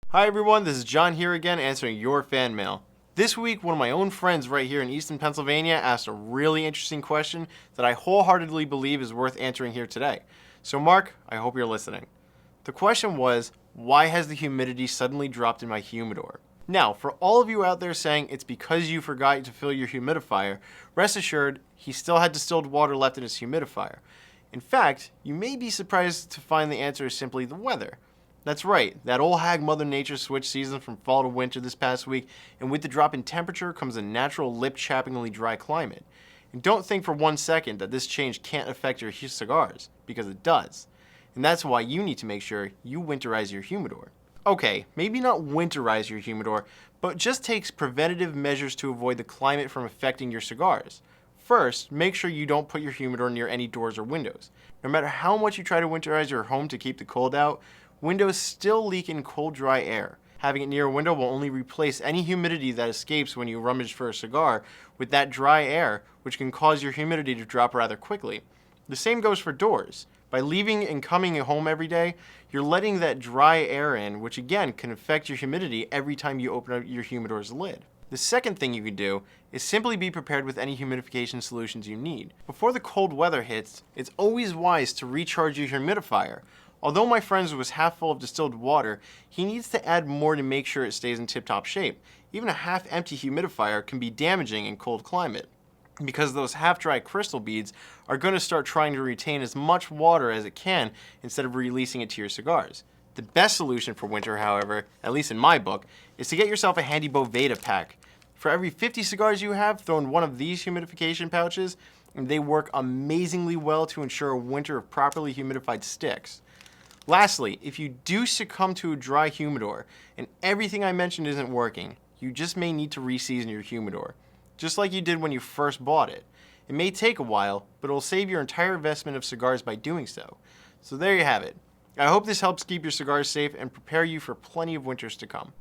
Hi everyone, this is John here again answering your fan mail. This week, one of my own friends right here in Easton, Pennsylvania asked a really interesting question that I wholeheartedly believe is worth answering here today. So Marc, I hope you're listening. The question was, why has the humidity suddenly dropped in my humidor? Now, for all of you out there saying it's because you forgot to fill your humidifier, rest assured, he still had distilled water left in his humidifier. In fact, you may be surprised to find the answer is simply the weather. That's right, that old hag Mother Nature switched season from fall to winter this past week, and with the drop in temperature comes a natural lip-chappingly dry climate. And don't think for 1 second that this change can't affect your cigars, because it does. And that's why you need to make sure you winterize your humidor. Okay, maybe not winterize your humidor, but just take preventative measures to avoid the climate from affecting your cigars. First, make sure you don't put your humidor near any doors or windows. No matter how much you try to winterize your home to keep the cold out, windows still leak in cold, dry air. Having it near a window will only replace any humidity that escapes when you rummage for a cigar with that dry air, which can cause your humidity to drop rather quickly. The same goes for doors. By leaving and coming home every day, you're letting that dry air in, which again can affect your humidity every time you open up your humidor's lid. The second thing you can do is simply be prepared with any humidification solutions you need. Before the cold weather hits, it's always wise to recharge your humidifier. Although my friend's was half full of distilled water, he needs to add more to make sure it stays in tip-top shape. Even a half-empty humidifier can be damaging in cold climate, because those half-dry crystal beads are going to start trying to retain as much water as it can instead of releasing it to your cigars. The best solution for winter, however, at least in my book, is to get yourself a handy Boveda pack. For every 50 cigars you have, throw in one of these humidification pouches, and they work amazingly well to ensure a winter of properly humidified sticks. Lastly, if you do succumb to a dry humidor and everything I mentioned isn't working, you just may need to reseason your humidor, just like you did when you first bought it. It may take a while, but it'll save your entire investment of cigars by doing so. So there you have it. I hope this helps keep your cigars safe and prepare you for plenty of winters to come.